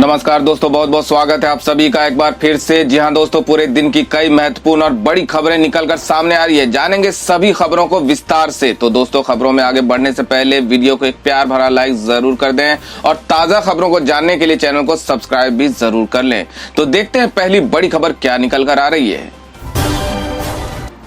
नमस्कार दोस्तों, बहुत बहुत स्वागत है आप सभी का एक बार फिर से। जी हां दोस्तों, पूरे दिन की कई महत्वपूर्ण और बड़ी खबरें निकलकर सामने आ रही है। जानेंगे सभी खबरों को विस्तार से। तो दोस्तों, खबरों में आगे बढ़ने से पहले वीडियो को एक प्यार भरा लाइक जरूर कर दें और ताजा खबरों को जानने के लिए चैनल को सब्सक्राइब भी जरूर कर लें। तो देखते हैं पहली बड़ी खबर क्या निकल कर आ रही है।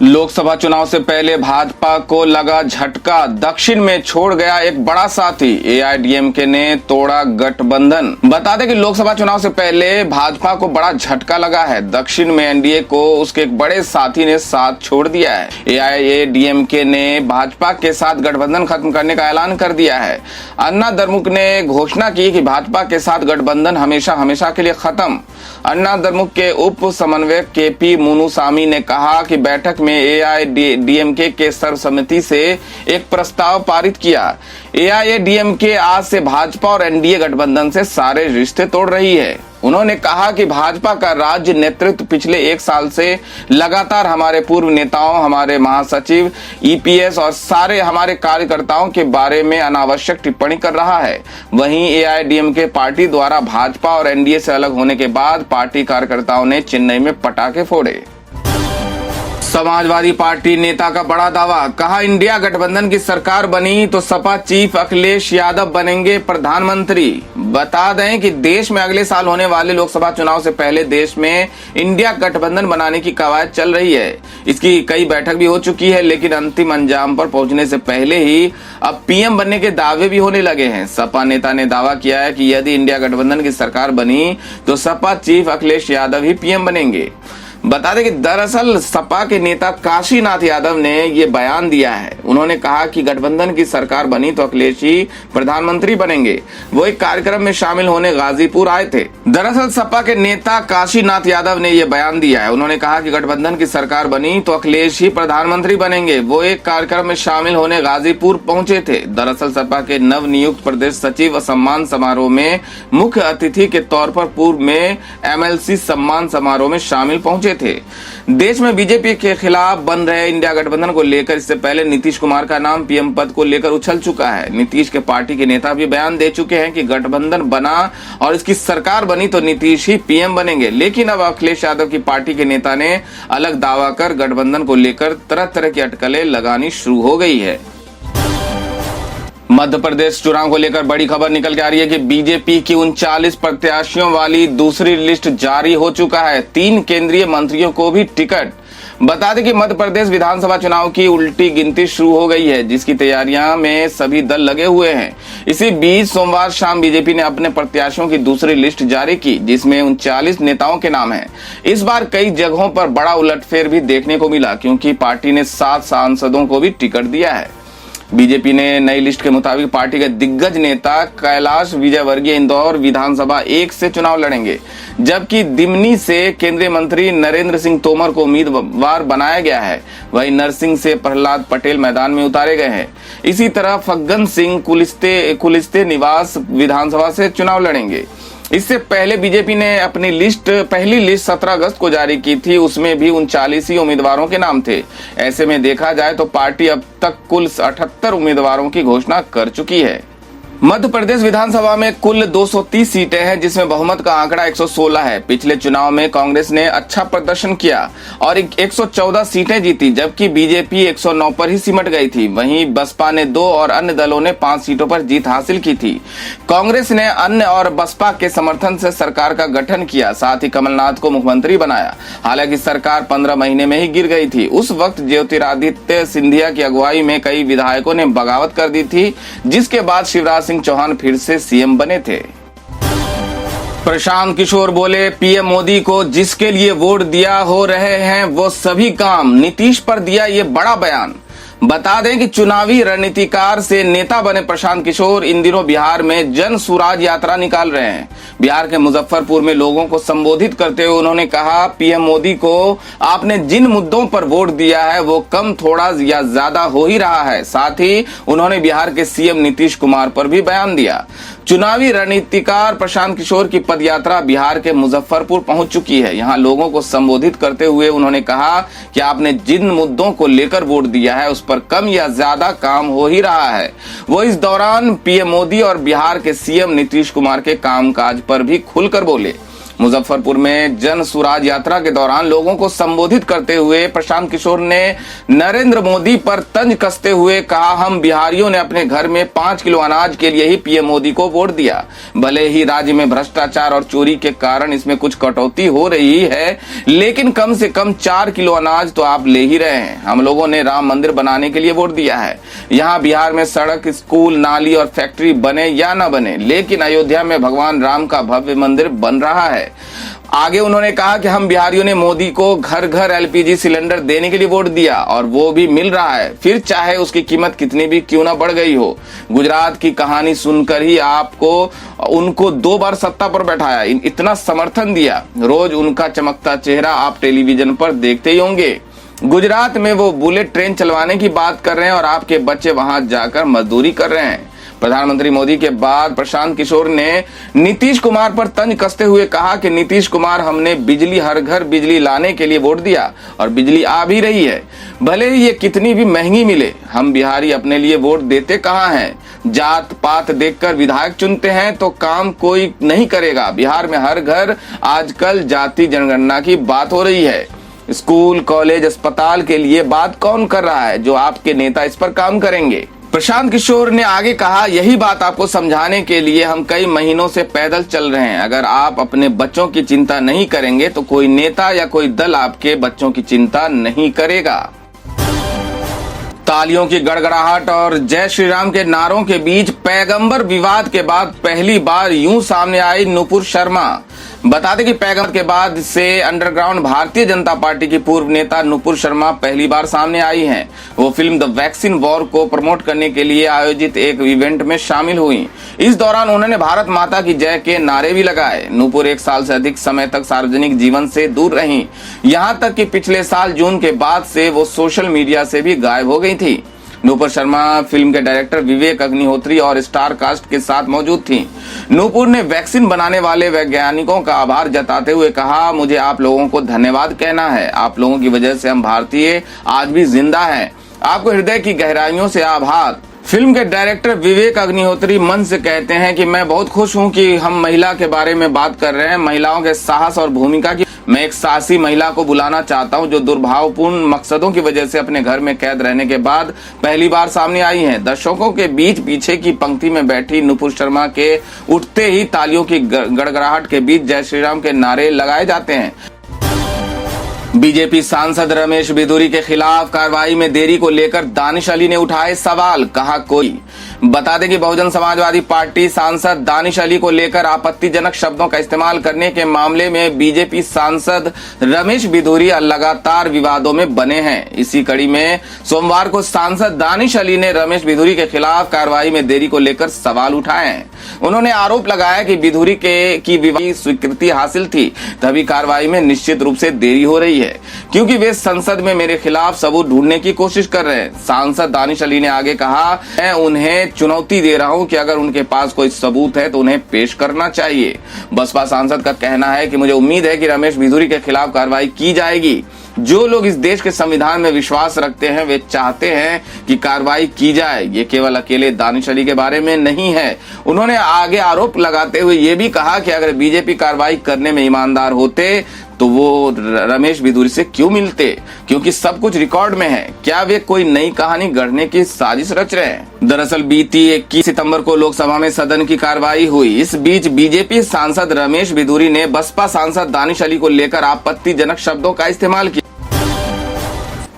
लोकसभा चुनाव से पहले भाजपा को लगा झटका, दक्षिण में छोड़ गया एक बड़ा साथी। एआईएडीएमके ने तोड़ा गठबंधन। बता दें कि लोकसभा चुनाव से पहले भाजपा को बड़ा झटका लगा है। दक्षिण में एनडीए को उसके एक बड़े साथी ने साथ छोड़ दिया है। एआईएडीएमके ने भाजपा के साथ गठबंधन खत्म करने का ऐलान कर दिया है। अन्ना द्रमुक ने घोषणा की कि भाजपा के साथ गठबंधन हमेशा हमेशा के लिए खत्म। अन्ना द्रमुक के उप समन्वयक केपी मुनुसामी ने कहा कि बैठक में एआईएडीएमके के सर्वसम्मति से एक प्रस्ताव पारित किया। एआईएडीएमके आज से भाजपा और एनडीए गठबंधन से सारे रिश्ते तोड़ रही है। उन्होंने कहा कि भाजपा का राज्य नेतृत्व पिछले एक साल से लगातार हमारे पूर्व नेताओं, हमारे महासचिव, ईपीएस और सारे हमारे कार्यकर्ताओं के बारे में अनावश्यक टिप्पणी कर रहा है। वहीं एआईएडीएमके पार्टी द्वारा भाजपा और एनडीए से अलग होने के बाद पार्टी कार्यकर्ताओं ने चेन्नई में पटाखे फोड़े। समाजवादी पार्टी नेता का बड़ा दावा, कहा इंडिया गठबंधन की सरकार बनी तो सपा चीफ अखिलेश यादव बनेंगे प्रधानमंत्री। बता दें कि देश में अगले साल होने वाले लोकसभा चुनाव से पहले देश में इंडिया गठबंधन बनाने की कवायद चल रही है। इसकी कई बैठक भी हो चुकी है, लेकिन अंतिम अंजाम पर पहुंचने से पहले ही अब पीएम बनने के दावे भी होने लगे हैं। सपा नेता ने दावा किया है कि यदि इंडिया गठबंधन की सरकार बनी तो सपा चीफ अखिलेश यादव ही पीएम बनेंगे। बता दें कि दरअसल सपा के नेता काशीनाथ यादव ने ये बयान दिया है। उन्होंने कहा कि गठबंधन की सरकार बनी तो अखिलेश ही प्रधानमंत्री बनेंगे। वो एक कार्यक्रम में शामिल होने गाजीपुर आए थे। दरअसल सपा के नेता काशीनाथ यादव ने ये बयान दिया है। उन्होंने कहा कि गठबंधन की सरकार बनी तो अखिलेश ही प्रधानमंत्री बनेंगे। वो एक कार्यक्रम में शामिल होने गाजीपुर पहुंचे थे। दरअसल सपा के नव नियुक्त प्रदेश सचिव सम्मान समारोह में मुख्य अतिथि के तौर पर पूर्व में एमएलसी सम्मान समारोह में शामिल पहुंचे थे। देश में बीजेपी के खिलाफ बन रहे इंडिया गठबंधन को लेकर इससे पहले नीतीश कुमार का नाम पीएम पद को लेकर उछल चुका है। नीतीश के पार्टी के नेता भी बयान दे चुके हैं कि गठबंधन बना और इसकी सरकार बनी तो नीतीश ही पीएम बनेंगे। लेकिन अब अखिलेश यादव की पार्टी के नेता ने अलग दावा कर गठबंधन को लेकर तरह तरह की अटकलें लगानी शुरू हो गई है। मध्य प्रदेश चुनाव को लेकर बड़ी खबर निकल के आ रही है कि बीजेपी की 39 प्रत्याशियों वाली दूसरी लिस्ट जारी हो चुका है। 3 केंद्रीय मंत्रियों को भी टिकट। बता दें कि मध्य प्रदेश विधानसभा चुनाव की उल्टी गिनती शुरू हो गई है, जिसकी तैयारियां में सभी दल लगे हुए हैं। इसी बीच सोमवार शाम बीजेपी ने अपने प्रत्याशियों की दूसरी लिस्ट जारी की, जिसमें 39 नेताओं के नाम हैं। इस बार कई जगहों पर बड़ा उलटफेर भी देखने को मिला, क्योंकि पार्टी ने 7 सांसदों को भी टिकट दिया है। बीजेपी ने नई लिस्ट के मुताबिक पार्टी के दिग्गज नेता कैलाश विजयवर्गीय इंदौर विधानसभा 1 से चुनाव लड़ेंगे, जबकि दिमनी से केंद्रीय मंत्री नरेंद्र सिंह तोमर को उम्मीदवार बनाया गया है। वहीं नरसिंह से प्रहलाद पटेल मैदान में उतारे गए हैं। इसी तरह फग्गन सिंह कुलिस्ते निवास विधानसभा से चुनाव लड़ेंगे। इससे पहले बीजेपी ने अपनी पहली लिस्ट 17 अगस्त को जारी की थी। उसमें भी 39 ही उम्मीदवारों के नाम थे। ऐसे में देखा जाए तो पार्टी अब तक कुल 78 उम्मीदवारों की घोषणा कर चुकी है। मध्य प्रदेश विधानसभा में कुल 230 सीटें हैं, जिसमें बहुमत का आंकड़ा 116 है। पिछले चुनाव में कांग्रेस ने अच्छा प्रदर्शन किया और 114 सीटें जीती, जबकि बीजेपी 109 पर ही सिमट गई थी। वहीं बसपा ने 2 और अन्य दलों ने 5 सीटों पर जीत हासिल की थी। कांग्रेस ने अन्य और बसपा के समर्थन से सरकार का गठन किया, साथ ही कमलनाथ को मुख्यमंत्री बनाया। हालांकि सरकार 15 महीने में ही गिर गई थी। उस वक्त ज्योतिरादित्य सिंधिया की अगुवाई में कई विधायकों ने बगावत कर दी थी, जिसके बाद शिवराज सिंह चौहान फिर से सीएम बने थे। प्रशांत किशोर बोले, पीएम मोदी को जिसके लिए वोट दिया हो रहे हैं वो सभी काम। नीतीश पर दिया ये बड़ा बयान। बता दें कि चुनावी रणनीतिकार से नेता बने प्रशांत किशोर इन दिनों बिहार में जन सुराज यात्रा निकाल रहे हैं। बिहार के मुजफ्फरपुर में लोगों को संबोधित करते हुए उन्होंने कहा, पीएम मोदी को आपने जिन मुद्दों पर वोट दिया है वो कम थोड़ा या ज्यादा हो ही रहा है। साथ ही उन्होंने बिहार के सीएम नीतीश कुमार पर भी बयान दिया। चुनावी रणनीतिकार प्रशांत किशोर की पदयात्रा बिहार के मुजफ्फरपुर पहुंच चुकी है। यहां लोगों को संबोधित करते हुए उन्होंने कहा कि आपने जिन मुद्दों को लेकर वोट दिया है उस पर कम या ज्यादा काम हो ही रहा है। वो इस दौरान पीएम मोदी और बिहार के सीएम नीतीश कुमार के कामकाज पर भी खुलकर बोले। मुजफ्फरपुर में जन सुराज यात्रा के दौरान लोगों को संबोधित करते हुए प्रशांत किशोर ने नरेंद्र मोदी पर तंज कसते हुए कहा, हम बिहारियों ने अपने घर में 5 किलो अनाज के लिए ही पीएम मोदी को वोट दिया। भले ही राज्य में भ्रष्टाचार और चोरी के कारण इसमें कुछ कटौती हो रही है, लेकिन कम से कम 4 किलो अनाज तो आप ले ही रहे हैं। हम लोगों ने राम मंदिर बनाने के लिए वोट दिया है। यहाँ बिहार में सड़क, स्कूल, नाली और फैक्ट्री बने या न बने, लेकिन अयोध्या में भगवान राम का भव्य मंदिर बन रहा है। आगे उन्होंने कहा कि हम बिहारियों ने मोदी को घर घर एलपीजी सिलेंडर देने के लिए वोट दिया और वो भी मिल रहा है, फिर चाहे उसकी कीमत कितनी भी क्यों ना बढ़ गई हो। गुजरात की कहानी सुनकर ही आपको उनको 2 बार सत्ता पर बैठाया, इतना समर्थन दिया, रोज उनका चमकता चेहरा आप टेलीविजन पर देखते ही होंगे। गुजरात में वो बुलेट ट्रेन चलवाने की बात कर रहे हैं और आपके बच्चे वहां जाकर मजदूरी कर रहे हैं। प्रधानमंत्री मोदी के बाद प्रशांत किशोर ने नीतीश कुमार पर तंज कसते हुए कहा कि नीतीश कुमार, हमने बिजली, हर घर बिजली लाने के लिए वोट दिया और बिजली आ भी रही है, भले ही ये कितनी भी महंगी मिले। हम बिहारी अपने लिए वोट देते कहाँ हैं? जात पात देखकर विधायक चुनते हैं तो काम कोई नहीं करेगा। बिहार में हर घर आजकल जाति जनगणना की बात हो रही है। स्कूल, कॉलेज, अस्पताल के लिए बात कौन कर रहा है? जो आपके नेता इस पर काम करेंगे। प्रशांत किशोर ने आगे कहा, यही बात आपको समझाने के लिए हम कई महीनों से पैदल चल रहे हैं। अगर आप अपने बच्चों की चिंता नहीं करेंगे तो कोई नेता या कोई दल आपके बच्चों की चिंता नहीं करेगा। तालियों की गड़गड़ाहट और जय श्री राम के नारों के बीच पैगंबर विवाद के बाद पहली बार यूं सामने आई नुपुर शर्मा। बता दें कि पैगंबर के बाद से अंडरग्राउंड भारतीय जनता पार्टी की पूर्व नेता नुपुर शर्मा पहली बार सामने आई हैं। वो फिल्म द वैक्सीन वॉर को प्रमोट करने के लिए आयोजित एक इवेंट में शामिल हुई। इस दौरान उन्होंने भारत माता की जय के नारे भी लगाए। नुपुर 1 साल से अधिक समय तक सार्वजनिक जीवन से दूर रहीं। यहां तक कि पिछले साल जून के बाद से वो सोशल मीडिया से भी गायब हो गई थी। नुपुर शर्मा फिल्म के डायरेक्टर विवेक अग्निहोत्री और स्टार कास्ट के साथ मौजूद थीं। नुपुर ने वैक्सीन बनाने वाले वैज्ञानिकों का आभार जताते हुए कहा, मुझे आप लोगों को धन्यवाद कहना है। आप लोगों की वजह से हम भारतीय आज भी जिंदा हैं। आपको हृदय की गहराइयों से आभार। फिल्म के डायरेक्टर विवेक अग्निहोत्री मन से कहते हैं कि मैं बहुत खुश हूं कि हम महिला के बारे में बात कर रहे हैं, महिलाओं के साहस और भूमिका की। मैं एक साहसी महिला को बुलाना चाहता हूं जो दुर्भावपूर्ण मकसदों की वजह से अपने घर में कैद रहने के बाद पहली बार सामने आई हैं। दर्शकों के बीच पीछे की पंक्ति में बैठी नुपुर शर्मा के उठते ही तालियों की गड़गड़ाहट के बीच जय श्री राम के नारे लगाए जाते हैं। बीजेपी सांसद रमेश बिधूरी के खिलाफ कार्रवाई में देरी को लेकर दानिश अली ने उठाए सवाल, कहा कोई। बता दें कि बहुजन समाजवादी पार्टी सांसद दानिश अली को लेकर आपत्तिजनक शब्दों का इस्तेमाल करने के मामले में बीजेपी सांसद रमेश बिधूरी लगातार विवादों में बने हैं। इसी कड़ी में सोमवार को सांसद दानिश अली ने रमेश बिधूरी के खिलाफ कार्रवाई में देरी को लेकर सवाल उठाए हैं। उन्होंने आरोप लगाया कि बिधूरी की विवाद स्वीकृति हासिल थी, तभी कार्रवाई में निश्चित रूप से देरी हो रही है क्योंकि वे संसद में मेरे खिलाफ सबूत ढूंढने की कोशिश कर रहे हैं। सांसद दानिश अली ने आगे कहा, मैं उन्हें चुनौती दे रहा हूं कि अगर उनके पास कोई सबूत है तो उन्हें पेश करना चाहिए। बसपा सांसद का कहना है कि मुझे उम्मीद है कि रमेश बिधूरी के खिलाफ कार्रवाई की जाएगी। जो लोग इस देश के संविधान में विश्वास रखते हैं वे चाहते हैं कि कार्रवाई की जाए। ये केवल अकेले दानिश अली के बारे में नहीं है। उन्होंने आगे आरोप लगाते हुए ये भी कहा कि अगर बीजेपी कार्रवाई करने में ईमानदार होते तो वो रमेश बिधूरी से क्यों मिलते, क्योंकि सब कुछ रिकॉर्ड में है। क्या वे कोई नई कहानी गढ़ने की साजिश रच रहे हैं? दरअसल बीती 21 सितंबर को लोकसभा में सदन की कार्रवाई हुई। इस बीच बीजेपी सांसद रमेश बिधूरी ने बसपा सांसद दानिश अली को लेकर आपत्तिजनक शब्दों का इस्तेमाल किया।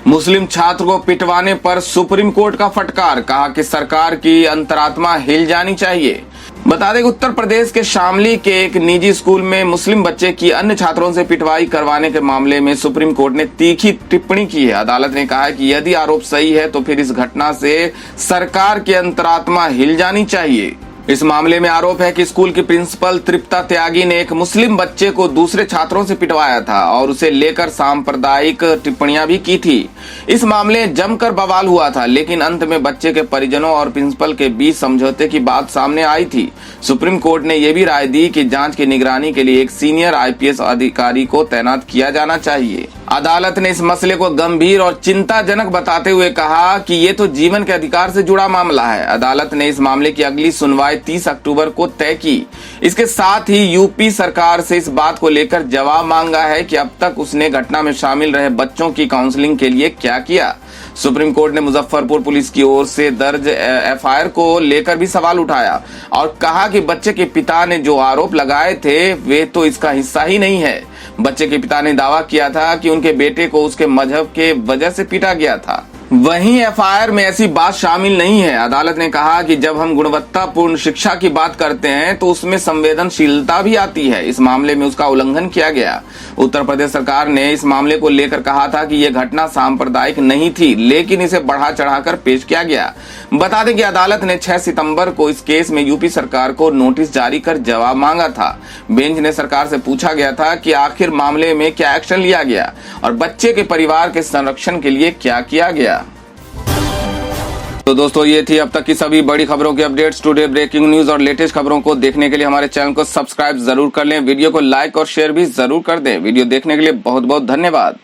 मुस्लिम छात्र को पिटवाने पर सुप्रीम कोर्ट का फटकार, कहा कि सरकार की अंतरात्मा हिल जानी चाहिए। बता दें कि उत्तर प्रदेश के शामली के एक निजी स्कूल में मुस्लिम बच्चे की अन्य छात्रों से पिटवाई करवाने के मामले में सुप्रीम कोर्ट ने तीखी टिप्पणी की है। अदालत ने कहा कि यदि आरोप सही है तो फिर इस घटना से सरकार की अंतरात्मा हिल जानी चाहिए। इस मामले में आरोप है कि स्कूल की प्रिंसिपल तृप्ता त्यागी ने एक मुस्लिम बच्चे को दूसरे छात्रों से पिटवाया था और उसे लेकर सांप्रदायिक टिप्पणियां भी की थी। इस मामले में जमकर बवाल हुआ था, लेकिन अंत में बच्चे के परिजनों और प्रिंसिपल के बीच समझौते की बात सामने आई थी। सुप्रीम कोर्ट ने यह भी राय दी कि जांच की निगरानी के लिए एक सीनियर आईपीएस अधिकारी को तैनात किया जाना चाहिए। अदालत ने इस मसले को गंभीर और चिंताजनक बताते हुए कहा कि ये तो जीवन के अधिकार से जुड़ा मामला है। अदालत ने इस मामले की अगली सुनवाई 30 अक्टूबर को तय की। इसके साथ ही यूपी सरकार से इस बात को लेकर जवाब मांगा है कि अब तक उसने घटना में शामिल रहे बच्चों की काउंसलिंग के लिए क्या किया। सुप्रीम कोर्ट ने मुजफ्फरपुर पुलिस की ओर से दर्ज एफआईआर को लेकर भी सवाल उठाया और कहा कि बच्चे के पिता ने जो आरोप लगाए थे वे तो इसका हिस्सा ही नहीं है। बच्चे के पिता ने दावा किया था कि उनके बेटे को उसके मजहब के वजह से पीटा गया था। वहीं एफआईआर में ऐसी बात शामिल नहीं है। अदालत ने कहा कि जब हम गुणवत्तापूर्ण शिक्षा की बात करते हैं तो उसमें संवेदनशीलता भी आती है। इस मामले में उसका उल्लंघन किया गया। उत्तर प्रदेश सरकार ने इस मामले को लेकर कहा था कि यह घटना सांप्रदायिक नहीं थी, लेकिन इसे बढ़ा चढ़ाकर पेश किया गया। बता दें कि अदालत ने 6 सितंबर को इस केस में यूपी सरकार को नोटिस जारी कर जवाब मांगा था। बेंच ने सरकार से पूछा गया था कि आखिर मामले में क्या एक्शन लिया गया और बच्चे के परिवार के संरक्षण के लिए क्या किया गया। तो दोस्तों, ये थी अब तक की सभी बड़ी खबरों की अपडेट्स। टुडे ब्रेकिंग न्यूज और लेटेस्ट खबरों को देखने के लिए हमारे चैनल को सब्सक्राइब जरूर कर लें। वीडियो को लाइक और शेयर भी जरूर कर दें। वीडियो देखने के लिए बहुत बहुत धन्यवाद।